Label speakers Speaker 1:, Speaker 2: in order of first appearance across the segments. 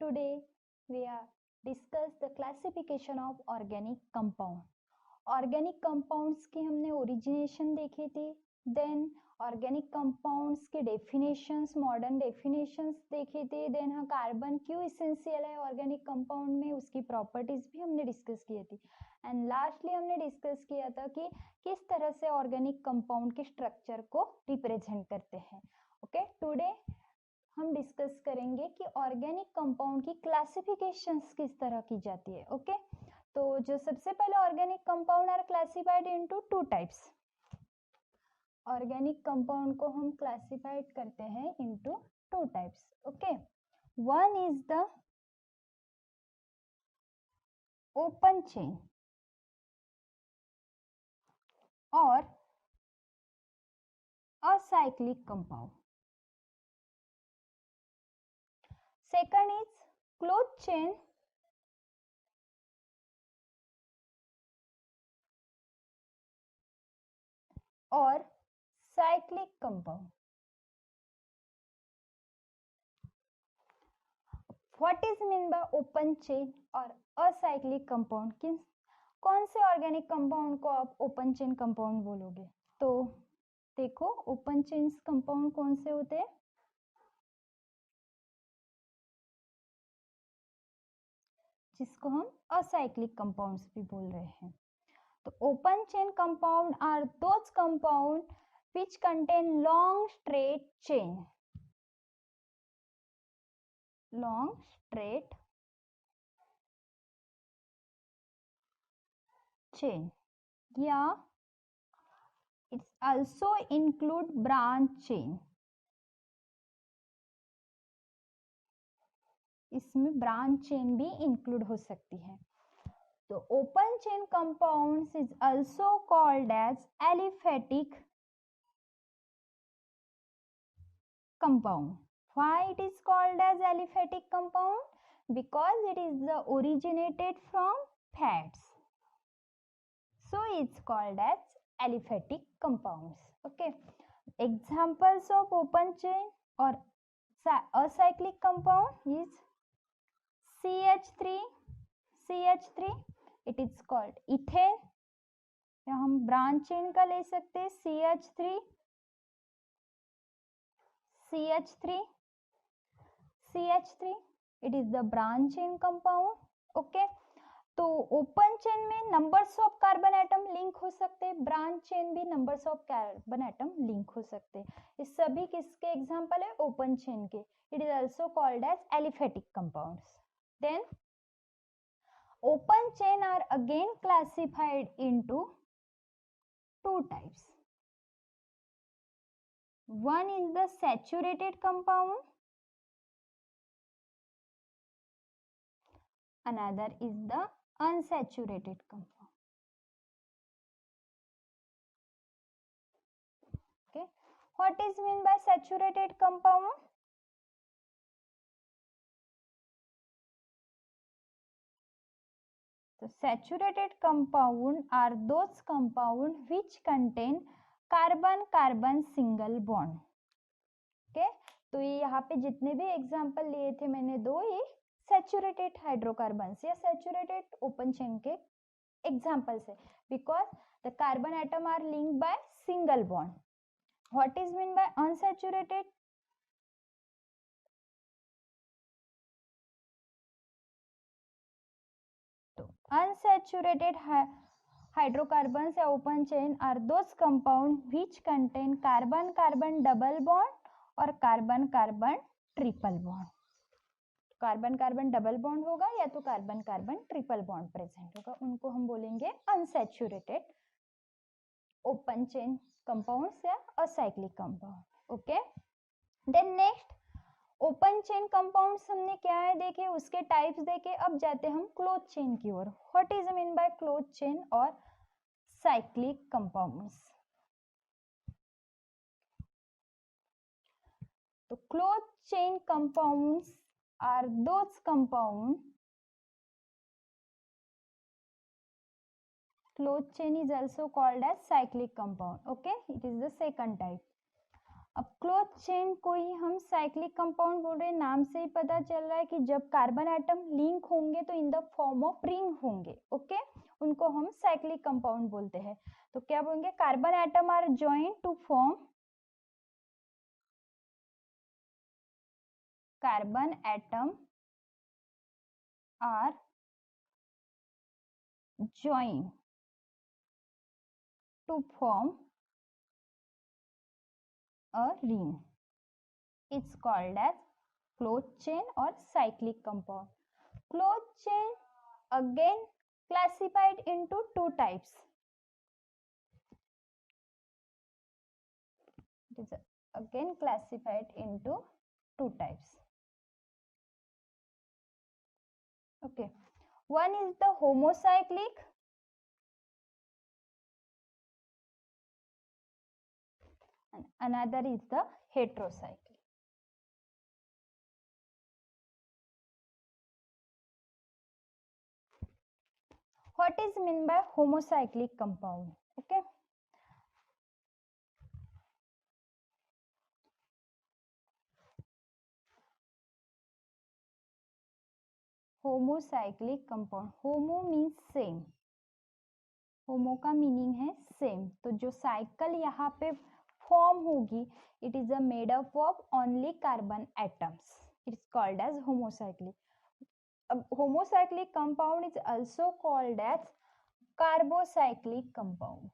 Speaker 1: Today we are discuss the classification of organic compound. Organic compounds की हमने origination देखी थी, देन ऑर्गेनिक कंपाउंड्स के डेफिनेशंस, मॉडर्न डेफिनेशंस देखी थी, देन हाँ कार्बन क्यों इसेंशियल है ऑर्गेनिक कंपाउंड में, उसकी प्रॉपर्टीज भी हमने डिस्कस की थी। एंड लास्टली हमने डिस्कस किया था कि किस तरह से ऑर्गेनिक कंपाउंड के स्ट्रक्चर को रिप्रेजेंट करते हैं। ओके, टुडे हम डिस्कस करेंगे कि ऑर्गेनिक कंपाउंड की क्लासिफिकेशंस किस तरह की जाती है। ओके, तो जो सबसे पहले organic compound are classified into two types. Organic compound को हम क्लासिफाइड करते हैं into two types. Okay, one is the open chain और acyclic compound. Second is close chain और cyclic compound. What is mean by open chain और acyclic compound? किन कौन से ऑर्गेनिक कंपाउंड को आप ओपन चेन कंपाउंड बोलोगे? तो देखो, ओपन चेन कंपाउंड कौन से होते हैं? जिसको हम असाइक्लिक कंपाउंड्स भी बोल रहे हैं। तो open chain compound are those compound which contain long straight chain या it's also include branch chain। इसमें ब्रांच चेन भी इंक्लूड हो सकती है। तो open chain compounds is also called as aliphatic compound. Why it is called as aliphatic compound? Because it is the originated from fats, so it's called as aliphatic compounds. Okay, examples of open chain or acyclic compound is CH3 it is called ethane, या हम branch chain का ले सकते हैं CH3 it is the branch chain compound. Okay, तो open chain में numbers of carbon atom link हो सकते हैं, ब्रांच चेन भी numbers of carbon atom link हो सकते हैं। इस सभी किसके एग्जांपल है? ओपन चेन के। It is also called as aliphatic compounds. Then open chain are again classified into two types. One is the saturated compound, another is the unsaturated compound. Okay, what is mean by saturated compound? So saturated compound are those compound which contain carbon carbon single bond. Okay, तो ये यहाँ पे जितने भी example लिए थे मैंने दो, ये सैचुरेटेड हाइड्रोकार्बन्स या सैचुरेटेड ओपन चेन के एग्जांपल्स है, because the carbon atom are linked by single bond. What is mean by unsaturated? तो अनसैचुरेटेड हाइड्रोकार्बन्स या open chain are those compound which contain carbon carbon double bond और carbon carbon triple bond. Carbon carbon double bond होगा या तो carbon carbon triple bond present होगा, उनको हम बोलेंगे अनसैचुरेटेड ओपन चेन कंपाउंड्स या acyclic compound. Okay, then next open chain compounds हमने क्या है देखे, उसके टाइप्स देखे. अब जाते हम क्लोज चेन की ओर. What is mean by close chain और साइक्लिक कंपाउंड्स? तो close chain compounds are those compound, closed chain is also called as cyclic compound. Okay, it is the second type. अब close chain को ही हम cyclic compound बोल रहे हैं, नाम से ही पता चल रहा है कि जब कार्बन एटम लिंक होंगे तो in the form of ring होंगे। ओके, उनको हम साइक्लिक कंपाउंड बोलते हैं। तो क्या बोलेंगे, carbon atom are joint to form, carbon atom are join to form a ring. It's called as closed chain or cyclic compound. Closed chain again classified into two types. It is again classified into two types. Okay, one is the homocyclic and another is the heterocyclic. What is meant by homocyclic compound? Okay, homocyclic compound, homo means same, होमो का meaning है same, तो जो cycle यहाँ पे form होगी it is a made up of only carbon atoms, it is called as homocyclic. अब homocyclic compound is also called as carbocyclic compound.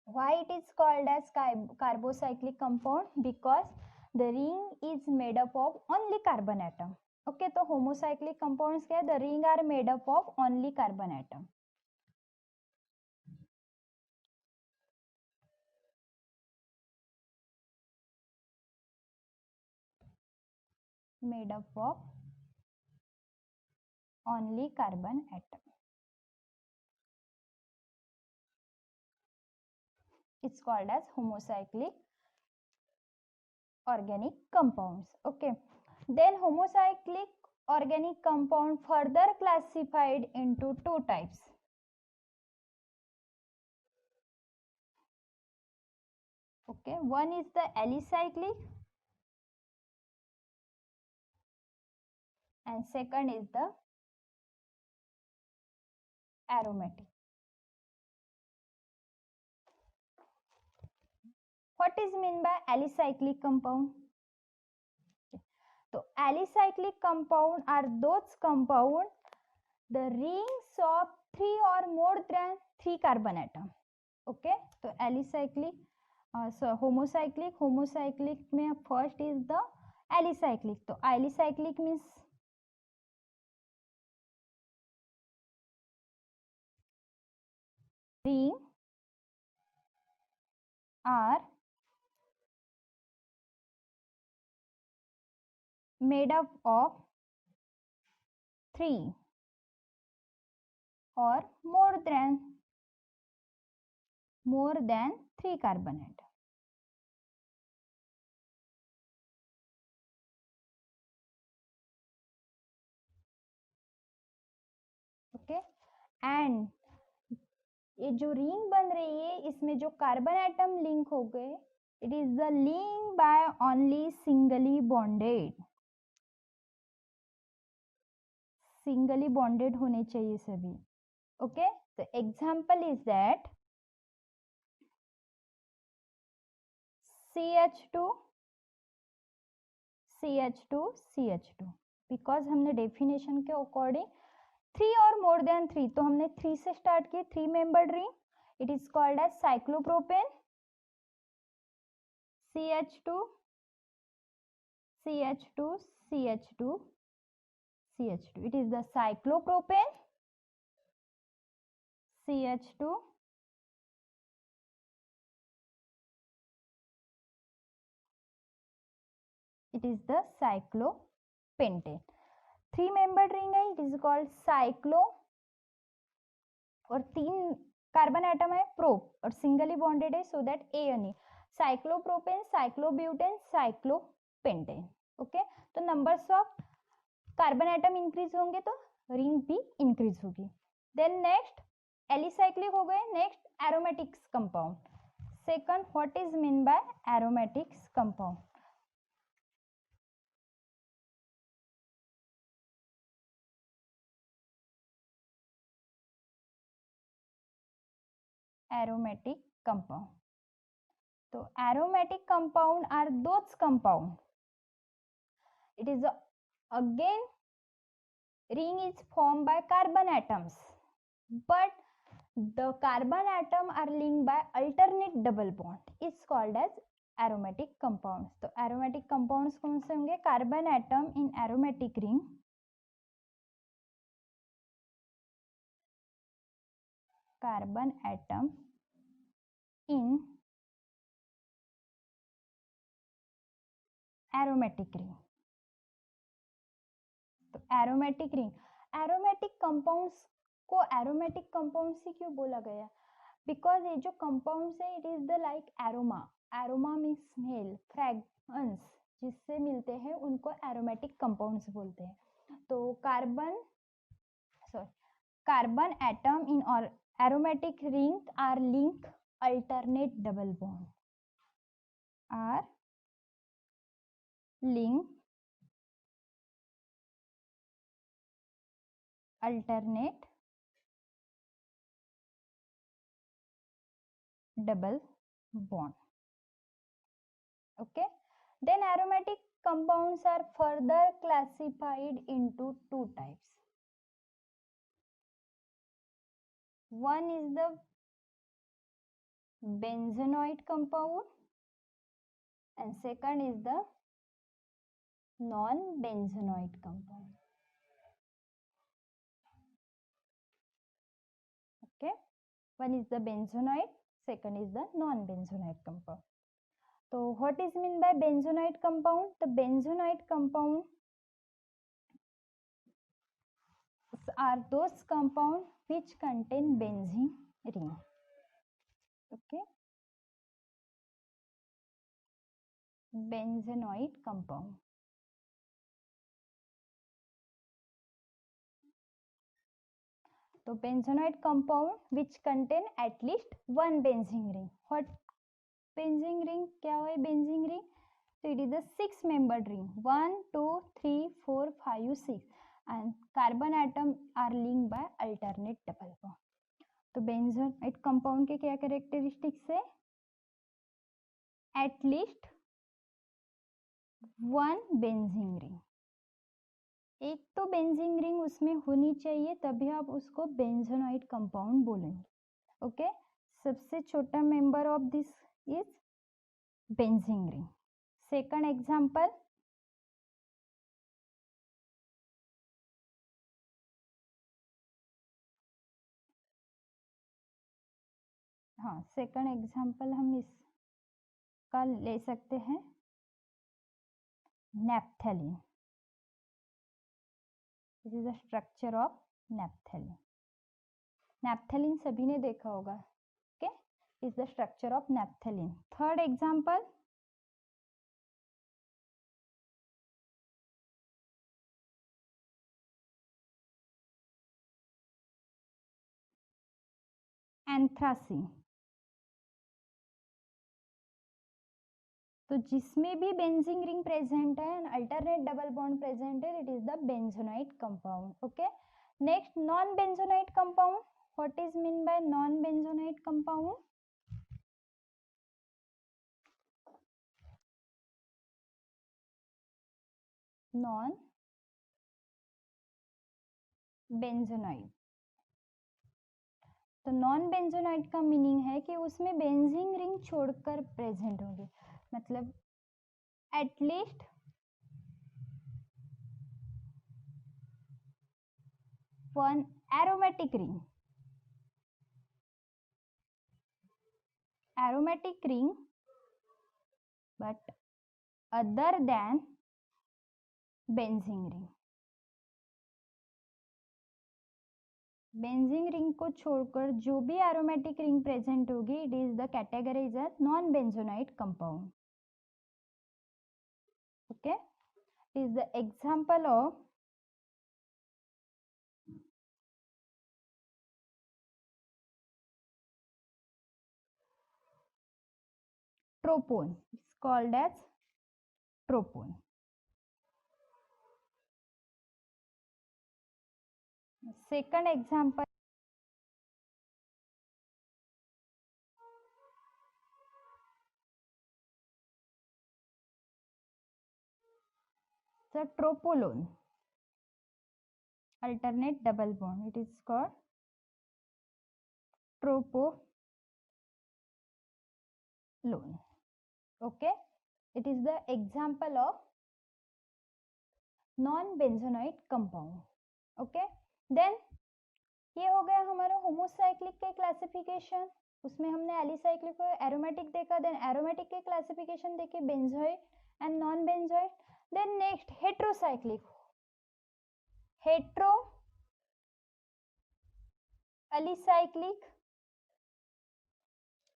Speaker 1: Why it is called as carbocyclic compound? Because the ring is made up of only carbon atom. Okay, तो homocyclic compounds क्या है? The ring are made up of only carbon atom. Made up of only carbon atom. It's called as homocyclic organic compounds. Okay, then homocyclic organic compound further classified into two types. Okay, one is the alicyclic and second is the aromatic. What is meant by alicyclic compound? So alicyclic compound are those compound the rings of three or more than three carbon atom. Okay, so alicyclic, so homocyclic में first is the alicyclic. तो alicyclic means ring are made up of three or more than three carbon atom. Okay, and ये जो ring बन रही है इसमें जो carbon atom link हो गए it is the link by only singly bonded होने चाहिए सभी. ओके, तो example is that CH2 because हमने डेफिनेशन के अकॉर्डिंग थ्री और मोर देन थ्री, तो हमने थ्री से स्टार्ट किए, three membered ring. It is called as cyclopropane. CH2 it is the cyclopropane. CH2 it is the cyclopentane. Three membered ring है, it is called cyclo, और तीन carbon atom है prop और singly bonded है, so that ANE. Cyclopropane, cyclobutane, cyclopentane. Okay, तो numbers of carbon atom increase होंगे तो ring भी इंक्रीज होगी. देन नेक्स्ट एलिसाइक्लिक हो गए. Next aromatic compound Second, what is mean by aromatics compound? Aromatic compound. So aromatic compound are those compound. It is again ring is formed by carbon atoms, but the carbon atom are linked by alternate double bond. It's called as aromatic compounds. तो aromatic compounds कौन से होंगे? Carbon atom in aromatic ring, carbon atom in aromatic ring. तो aromatic ring, aromatic compounds को aromatic compounds से क्यों बोला गया? बिकॉज ये जो कंपाउंड्स है it is the like aroma. Aroma means smell, fragrance जिससे मिलते हैं उनको एरोमेटिक कंपाउंड्स बोलते हैं. तो कार्बन एटम इन और aromatic ring are link alternate double bond, are link alternate double bond. Okay, then aromatic compounds are further classified into two types. One is the benzenoid compound and second is the non-benzenoid compound. Okay, one is the benzenoid, second is the non-benzenoid compound. So what is mean by benzenoid compound? The benzenoid compound are those compound which contain benzene ring. Okay, benzenoid compound. So benzenoid compound which contain at least one benzene ring. What benzene ring? क्या है benzene ring? So it is a 6-membered ring. 1, 2, 3, 4, 5, 6 and carbon atom are linked by alternate double bond. तो benzenoid compound के क्या characteristics है? At least one benzene ring. एक तो benzene ring उसमें होनी चाहिए तभी आप उसको बेंजोनॉइड कंपाउंड बोलेंगे. ओके, सबसे छोटा member of this is benzene ring. Second example, हाँ सेकंड एग्जांपल हम इसका ले सकते हैं naphthalene. This is the structure of naphthalene. Naphthalene सभी ने देखा होगा. Okay, is the structure of naphthalene. Third example, anthracene. तो जिसमें भी बेंजीन रिंग प्रेजेंट है and alternate double bond present है, it is the benzenoid compound. Okay, next non benzenoid compound. What is mean by non benzenoid compound? Non बेंजोनाइट. तो non बेंजोनाइट का meaning है कि उसमें बेंजीन रिंग छोड़कर प्रेजेंट होंगे, मतलब at least one aromatic ring. Aromatic ring but other than benzene ring. Benzene ring को छोड़कर जो भी एरोमेटिक रिंग प्रेजेंट होगी, it is the categorize as non benzenoid compound. Okay, is the example of tropone. It's called as tropone. Second example, the tropolone, alternate double bond. It is called tropolone. Okay, it is the example of non-benzonoid compound. Okay, then ये हो गया हमारा homocyclic के classification. उसमें हमने alicyclic को aromatic देखा, then aromatic के क्लासिफिकेशन देखे, benzoid and non benzoid. Then next heterocyclic, hetero alicyclic,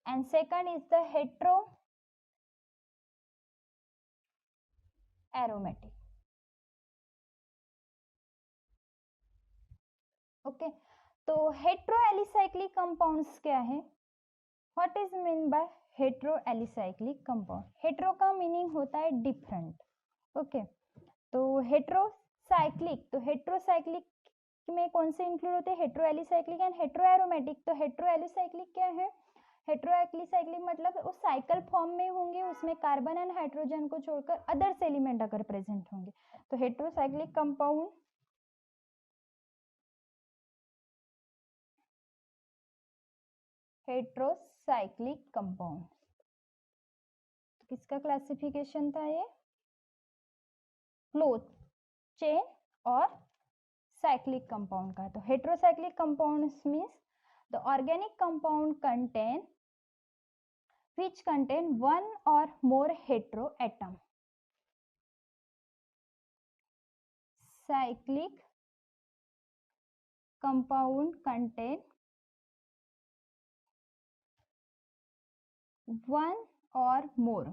Speaker 1: and second is the hetero aromatic. Okay, तो हेट्रो एलिसाइक्लिक कंपाउंड्स क्या है? What is mean by hetero alicyclic compound? Hetero का meaning होता है different. Okay, तो heterocyclic, तो heterocyclic में कौन से इंक्लूड होते हैं? Hetero alicyclic and hetero aromatic. तो हेट्रो एलिसाइक्लिक क्या है? हेट्रो एलिसाइक्लिक मतलब वो साइकिल फॉर्म में होंगे, उसमें कार्बन एंड हाइड्रोजन को छोड़कर अदर्स एलिमेंट अगर प्रेजेंट होंगे. तो हेट्रोसाइक्लिक कंपाउंड हेट्रोसाइक्लिक कंपाउंड, तो किसका क्लासिफिकेशन था ये? क्लोज चेन और साइक्लिक कंपाउंड का. तो heterocyclic compounds means the organic compound contain which contain one or more hetero atom. Cyclic compound contain one or more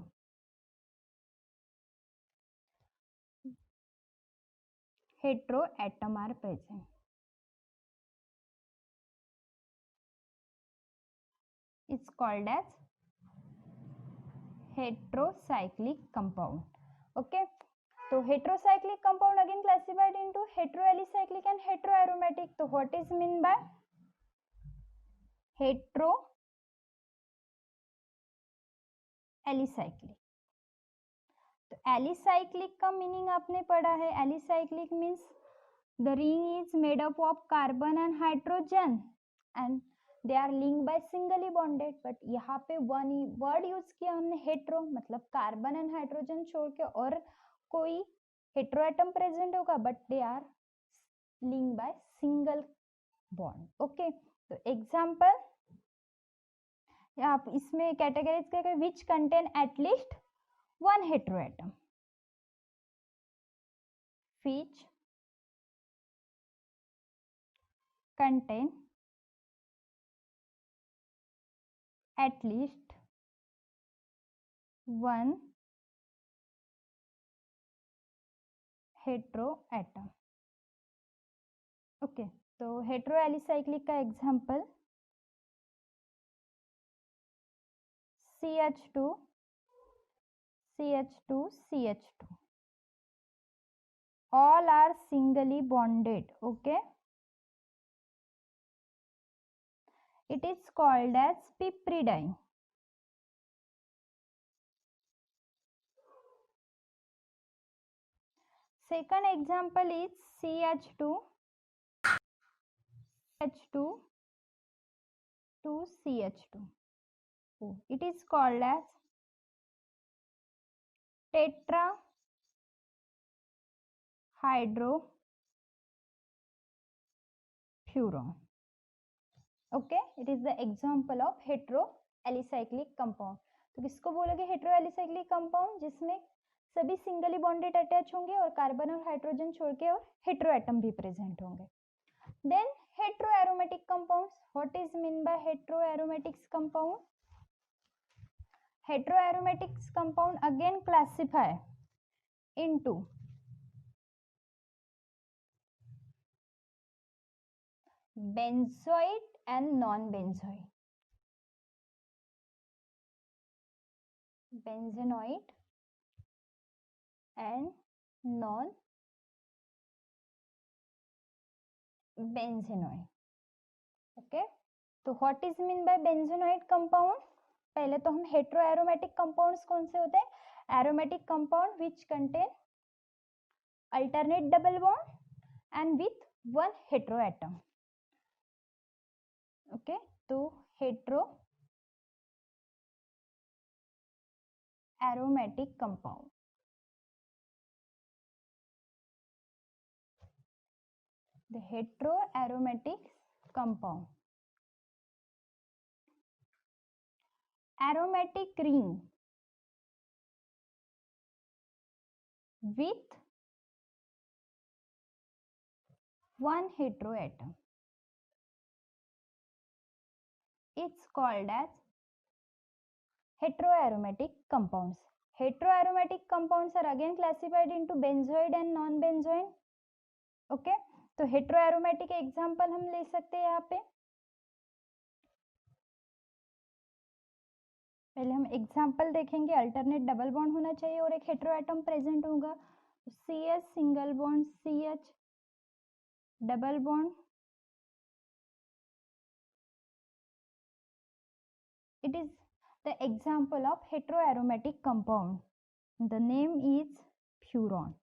Speaker 1: hetero atom are present. It's called as heterocyclic compound. Okay, so heterocyclic compound again classified into heteroalicyclic and heteroaromatic. So what is mean by heteroalicyclic? तो alicyclic का meaning आपने पढ़ा है. Alicyclic means the ring is made up of carbon and hydrogen and they are link by singly bonded. But यहाँ पे one word use किया हमने hetero, मतलब कार्बन एंड हाइड्रोजन छोड़ के और कोई हेट्रो एटम प्रेजेंट होगा, but they are link by single bond. Okay, तो एग्जाम्पल आप इसमें कैटेगराइज करेंगे which contain at least one heteroatom, which contain at least one heteroatom. Okay, तो हेट्रोएलिसाइक्लिक का example CH2 CH2 CH2 all are singly bonded. Okay, it is called as piperidine. Second example is CH2 CH2 CH2. Oh, it is called as tetrahydrofuran. Okay, it is the example of heteroalicyclic compound. तो किसको बोलोगे हेट्रोएलिसाइक्लिक compound? जिसमें सभी singly bonded attach होंगे और carbon और hydrogen छोड़ के और हेट्रो एटम भी प्रेजेंट होंगे. Then heteroaromatic compounds. What is mean by heteroaromatics compound? Heteroaromatics compound again classify into benzoid and non-benzoid. Benzenoid and non benzenoid. Okay, तो what is mean by benzenoid compound? पहले तो हम hetero aromatic compounds कौन से होते हैं? Aromatic compound which contain alternate double bond and with one hetero atom. Okay, तो hetero aromatic compound, the hetero aromatic compound, aromatic ring with one hetero atom, it's called as heteroaromatic compounds. Heteroaromatic compounds are again classified into benzoid and non-benzoid. Okay, तो heteroaromatic example हम ले सकते हैं यहाँ पे। पहले हम एग्जाम्पल देखेंगे। अल्टरनेट डबल बॉन्ड होना चाहिए और एक हेटेरो एटम प्रेजेंट होगा। CH single bond, CH double bond, it is the example of heteroaromatic compound. The name is furan.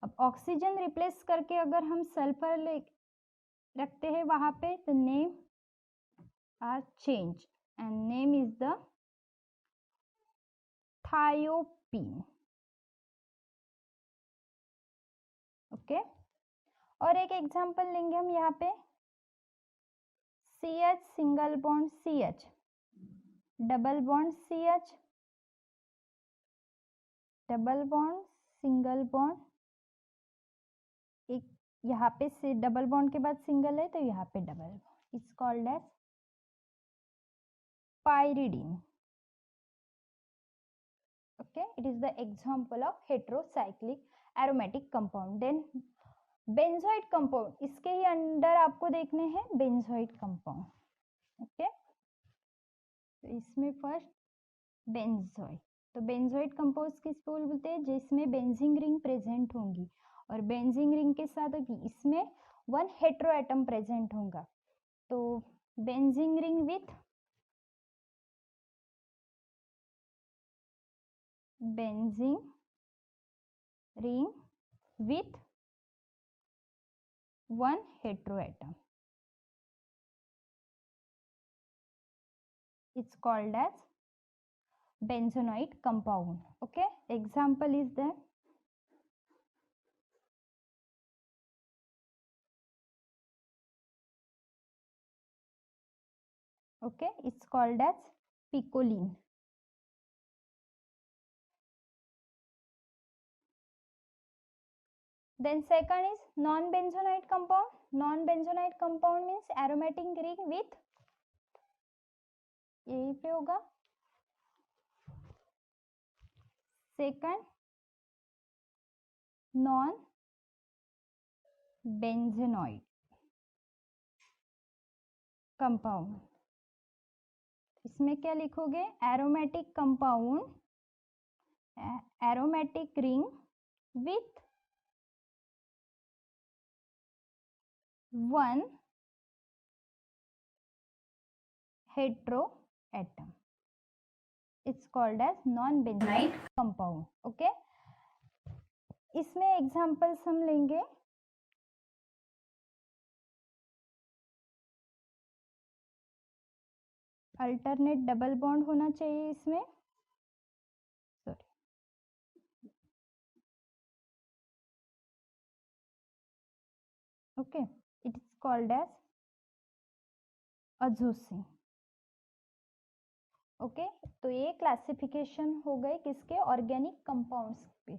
Speaker 1: अब ऑक्सीजन रिप्लेस करके अगर हम सल्फर रखते हैं वहां पे, the name are changed and name is the thiopene. Okay, और एक एग्जांपल लेंगे हम यहाँ पे। CH single bond CH double bond CH double bond single bond, एक यहाँ पे से डबल बॉन्ड के बाद सिंगल है तो यहाँ पे double bond, it's called as pyridine. Okay, it is the example of heterocyclic aromatic compound. Then benzoid compound, इसके ही अंडर आपको देखने हैं benzoid compound. Okay, तो इसमें फर्स्ट benzoid, तो benzoid compounds किसको बोलते हैं? जिसमें बेंजीन रिंग प्रेजेंट होंगी और बेंजीन रिंग के साथ इसमें वन हेटेरो एटम प्रेजेंट होगा। तो benzene ring with benzene ring with one heteroatom, it's called as benzonoid compound. Okay, example is there. Okay, it's called as picoline. Then second is non-benzonoid compound. Non-benzonoid compound means aromatic ring with, यही पे होगा second non-benzonoid compound. इसमें क्या लिखोगे? aromatic compound, aromatic ring with one heteroatom, it's called as non-benzonoid compound. Okay, इसमें examples हम लेंगे। Alternate double bond होना चाहिए इसमें, sorry, okay, it is called as azocine. Okay, तो ये क्लासिफिकेशन हो गए किसके? ऑर्गेनिक कंपाउंड्स पे।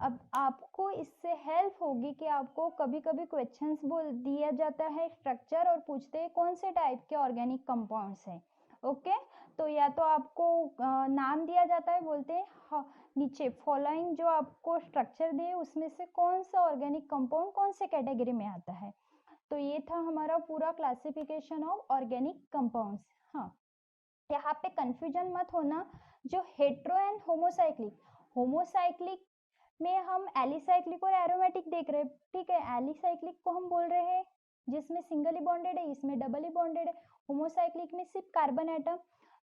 Speaker 1: अब आपको इससे हेल्प होगी कि आपको कभी कभी क्वेश्चंस बोल दिया जाता है स्ट्रक्चर और पूछते हैं कौन से टाइप के ऑर्गेनिक कंपाउंड्स हैं। ओके, तो या तो आपको नाम दिया जाता है, बोलते हैं नीचे फॉलोइंग जो आपको स्ट्रक्चर दिए उसमें से कौन सा ऑर्गेनिक कंपाउंड कौन से कैटेगरी में आता है। तो ये था हमारा पूरा क्लासिफिकेशन ऑफ ऑर्गेनिक कंपाउंड्स। हाँ, यहाँ पे कंफ्यूजन मत होना, जो हेट्रो एंड होमोसाइक्लिक में हम एलिसाइक्लिक और एरोमेटिक देख रहे हैं, ठीक है। एलिसाइक्लिक को हम बोल रहे हैं जिसमें सिंगली बॉन्डेड है, इसमें डबली बॉन्डेड है। होमोसाइक्लिक में सिर्फ कार्बन एटम।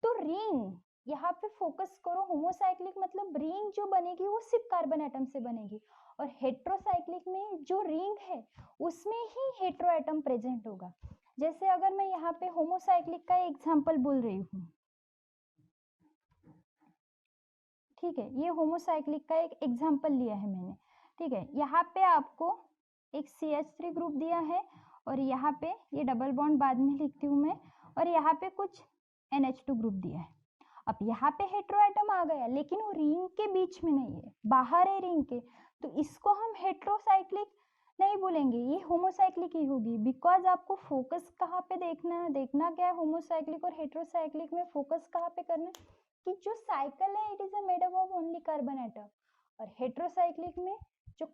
Speaker 1: तो रिंग यहाँ पे फोकस करो, होमोसाइक्लिक मतलब रिंग जो बनेगी वो सिर्फ कार्बन एटम से बनेगी, और हेट्रोसाइक्लिक में जो रिंग है उसमें ही हेट्रो एटम प्रेजेंट होगा। जैसे अगर मैं यहाँ पे होमोसाइक्लिक का एग्जांपल बोल रही हूँ, ठीक है, ये होमोसाइक्लिक का एक एग्जांपल लिया है मैंने, ठीक है। यहाँ पे आपको एक CH3 ग्रुप दिया है, और यहाँ पे ये डबल बॉन्ड बाद में लिखती हूँ मैं, और यहाँ पे कुछ NH2 ग्रुप दिया है। अब यहाँ पे हेट्रो एटम आ गया, लेकिन वो रिंग के बीच में नहीं है, बाहर है रिंग के, तो इसको हम हेट्रोसाइक्लिक नहीं बोलेंगे, ये होमोसाइक्लिक ही होगी। बिकॉज आपको फोकस कहाँ पे देखना क्या है, होमोसाइक्लिक और हेट्रोसाइक्लिक में फोकस कहाँ पे करना है कि जो साइकिल है it is made up of only carbon atom, और हेट्रोसाइक्लिक में जो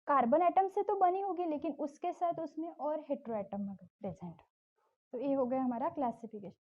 Speaker 1: कार्बन एटम से तो बनी होगी लेकिन उसके साथ उसमें और हेट्रो एटम प्रेजेंट। तो ये हो गया हमारा क्लासिफिकेशन।